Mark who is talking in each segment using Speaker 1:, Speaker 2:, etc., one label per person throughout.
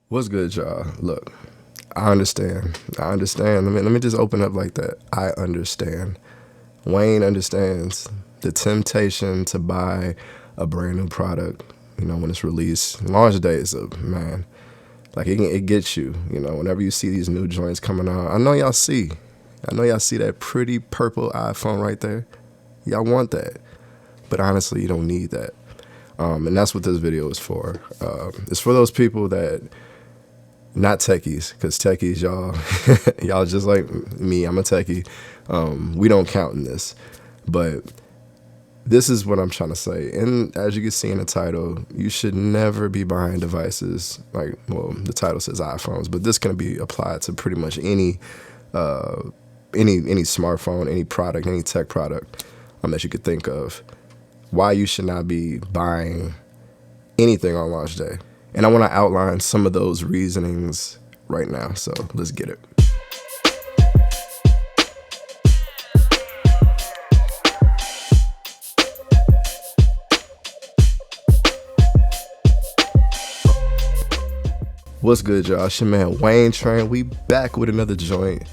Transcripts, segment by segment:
Speaker 1: What's good, y'all? Look, I understand. Let me just open up like that. I understand. Wayne understands the temptation to buy a brand new product, when it's released. Launch day is man, like it gets you, whenever you see these new joints coming out. I know y'all see that pretty purple iPhone right there. Y'all want that. But honestly, you don't need that. And that's what this video is for. It's for those people that, not techies, because techies, y'all just like me, I'm a techie. We don't count in this. But this is what I'm trying to say. And as you can see in the title, you should never be buying devices the title says iPhones, but this can be applied to pretty much any smartphone, any product, any tech product that you could think of. Why you should not be buying anything on launch day. And I want to outline some of those reasonings right now. So let's get it. What's good, y'all? It's your man Wayne Train. We back with another joint.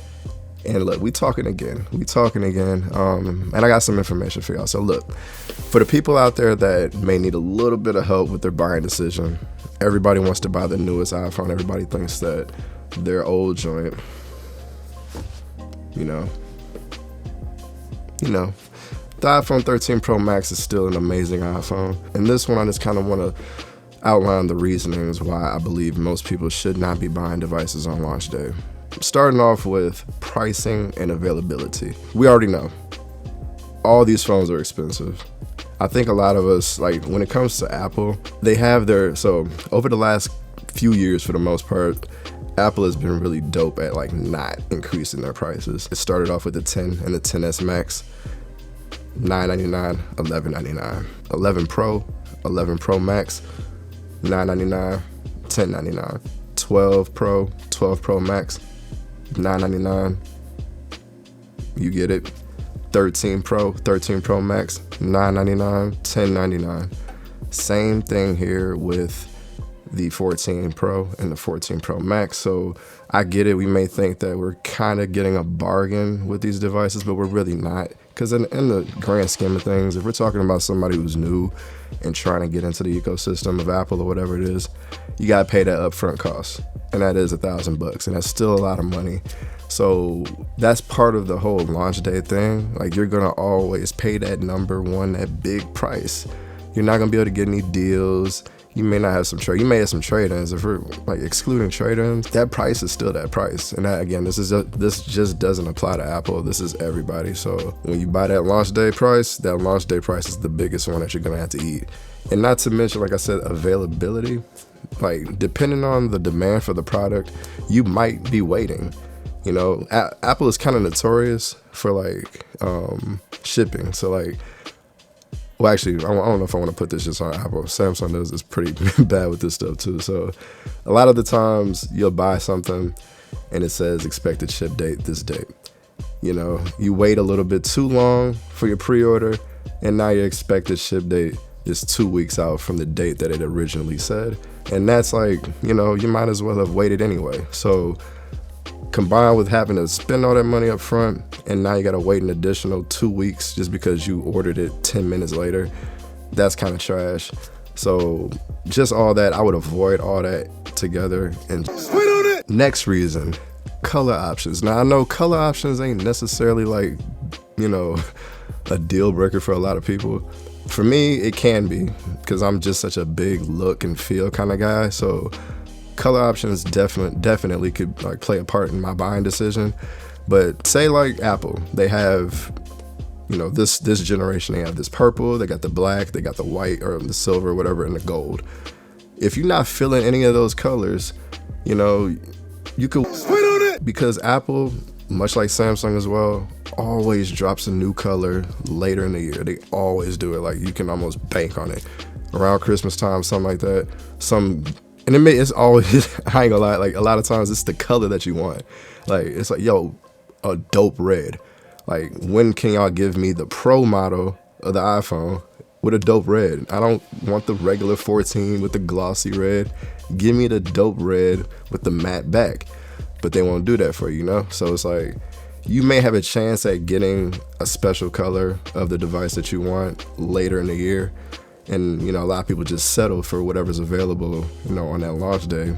Speaker 1: And look, we talking again. And I got some information for y'all. So look, for the people out there that may need a little bit of help with their buying decision, everybody wants to buy the newest iPhone. Everybody thinks that their old joint, the iPhone 13 Pro Max is still an amazing iPhone. And this one, I just kind of want to outline the reasonings why I believe most people should not be buying devices on launch day. Starting off with pricing and availability. We already know all these phones are expensive. I think a lot of us, when it comes to Apple, they have so over the last few years, for the most part, Apple has been really dope at not increasing their prices. It started off with the 10 and the 10s Max, $999, $1199. 11 Pro, 11 Pro Max, $999, $1099. 12 Pro, 12 Pro Max, $999. You get it. 13 Pro, 13 Pro Max, $999, $1099. Same thing here with the 14 Pro and the 14 Pro Max. So I get it. We may think that we're kind of getting a bargain with these devices, but we're really not. Because in the grand scheme of things, if we're talking about somebody who's new and trying to get into the ecosystem of Apple or whatever it is, you got to pay that upfront cost. And that is $1,000, and that's still a lot of money. So that's part of the whole launch day thing. You're gonna always pay that that big price. You're not gonna be able to get any deals. You may not have you may have some trade-ins. If we're excluding trade-ins, that price is still that price. And that, again, this just doesn't apply to Apple. This is everybody. So when you buy that launch day price is the biggest one that you're gonna have to eat. And not to mention, like I said, availability. Depending on the demand for the product, you might be waiting. Apple is kind of notorious for shipping. So well, actually, I don't know if I want to put this just on Apple. Samsung does this pretty bad with this stuff too. So a lot of the times you'll buy something and it says expected ship date this date. You wait a little bit too long for your pre-order, and now your expected ship date is 2 weeks out from the date that it originally said. And that's you might as well have waited anyway. So combined with having to spend all that money up front, and now you got to wait an additional 2 weeks just because you ordered it 10 minutes later, that's kind of trash. So just all that, I would avoid all that together. And next reason, color options. Now I know color options ain't necessarily a deal breaker for a lot of people. For me, it can be, because I'm just such a big look and feel kind of guy. So color options definitely could play a part in my buying decision. But say Apple, they have, this generation, they have this purple, they got the black, they got the white or the silver, whatever, and the gold. If you're not feeling any of those colors, you could split on it, because Apple, much like Samsung as well, always drops a new color later in the year. They always do it. You can almost bank on it. Around Christmas time, something like that. And it's always, I ain't gonna lie, a lot of times it's the color that you want. It's yo, a dope red. When can y'all give me the Pro model of the iPhone with a dope red? I don't want the regular 14 with the glossy red. Give me the dope red with the matte back. But they won't do that for you, you know? So it's like, you may have a chance at getting a special color of the device that you want later in the year. And, you know, a lot of people just settle for whatever's available, you know, on that launch day.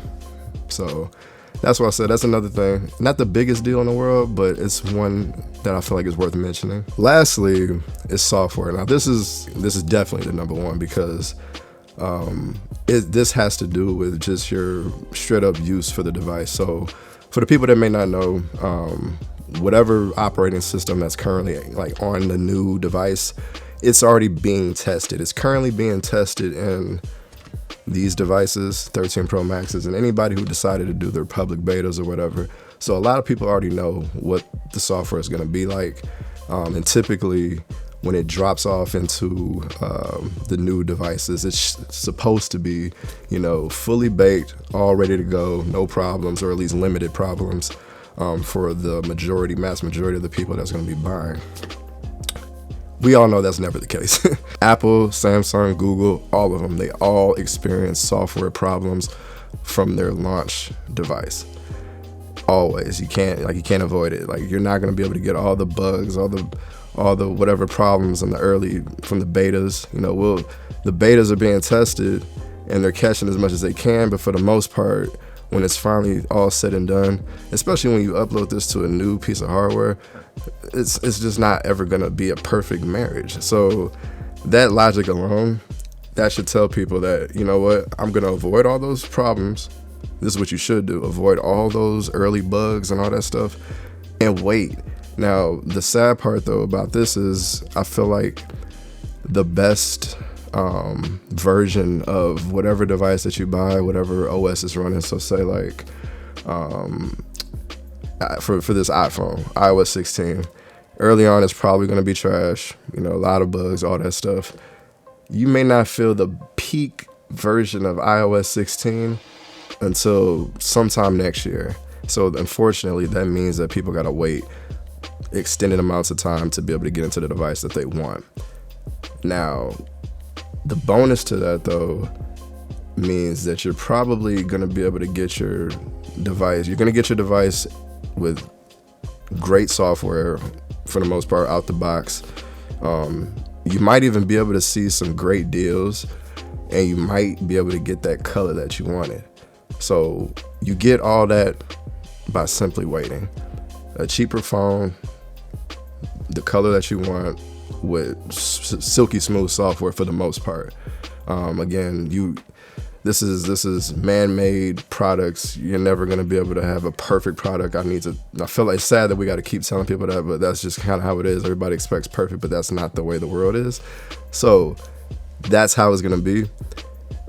Speaker 1: So that's what I said. That's another thing. Not the biggest deal in the world, but it's one that I feel like is worth mentioning. Lastly, is software. Now, this is definitely the number one, because this has to do with just your straight up use for the device. So for the people that may not know, whatever operating system that's currently like on the new device, it's already being tested. It's currently being tested in these devices, 13 Pro Maxes, and anybody who decided to do their public betas or whatever. So a lot of people already know what the software is going to be like. And typically when it drops off into the new devices, it's supposed to be, you know, fully baked, all ready to go, no problems, or at least limited problems for the mass majority of the people that's going to be buying. We all know that's never the case. Apple, Samsung, Google, all of them, they all experience software problems from their launch device. Always. You can't avoid it. Like, you're not going to be able to get all the bugs, all the whatever problems in the early, from the betas. You know, the betas are being tested and they're catching as much as they can, but for the most part, when it's finally all said and done, especially when you upload this to a new piece of hardware, it's just not ever gonna be a perfect marriage. So that logic alone, that should tell people that, you know what, I'm gonna avoid all those problems. This is what you should do. Avoid all those early bugs and all that stuff and wait. Now, the sad part though about this is I feel like the best version of whatever device that you buy, whatever OS is running, so say like for this iPhone, iOS 16, early on it's probably going to be trash, you know, a lot of bugs, all that stuff. You may not feel the peak version of iOS 16 until sometime next year. So unfortunately, that means that people got to wait extended amounts of time to be able to get into the device that they want. Now, the bonus to that though means that you're probably going to be able to get your device, with great software for the most part out the box. You might even be able to see some great deals, and you might be able to get that color that you wanted. So you get all that by simply waiting. A cheaper phone, the color that you want, with silky smooth software for the most part. Again, this is man-made products. You're never gonna be able to have a perfect product. I feel like it's sad that we got to keep telling people that, but that's just kind of how it is. Everybody expects perfect, but that's not the way the world is. So that's how it's gonna be.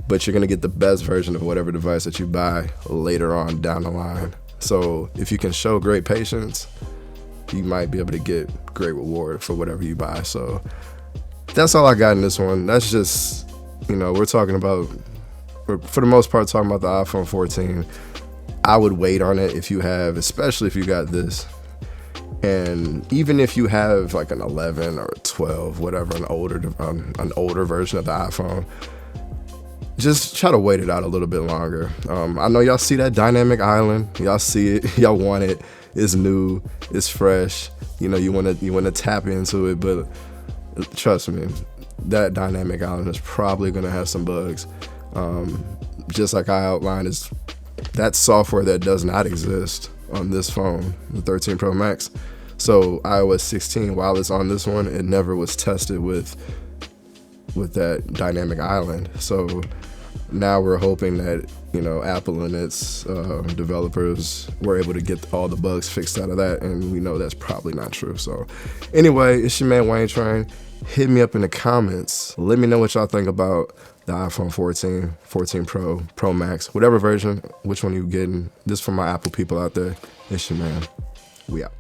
Speaker 1: But you're gonna get the best version of whatever device that you buy later on down the line. So if you can show great patience, you might be able to get great reward for whatever you buy. So that's all I got in this one. That's just, you know, we're for the most part talking about the iPhone 14. I would wait on it especially if you got this. And even if you have like an 11 or a 12, whatever, an older version of the iPhone, just try to wait it out a little bit longer. I know y'all see that dynamic island. Y'all see it. Y'all want it. It's new. It's fresh. You know, you want to tap into it, but trust me, that dynamic island is probably going to have some bugs. Just like I outlined, is that software that does not exist on this phone, the 13 Pro Max. So iOS 16, while it's on this one, it never was tested with that dynamic island. So now we're hoping that, you know, Apple and its developers were able to get all the bugs fixed out of that, and we know that's probably not true. So anyway, it's your man Wayne Train. Hit me up in the comments. Let me know what y'all think about the iPhone 14, 14 Pro, Pro Max, whatever version, which one you getting. This for my Apple people out there. It's your man. We out.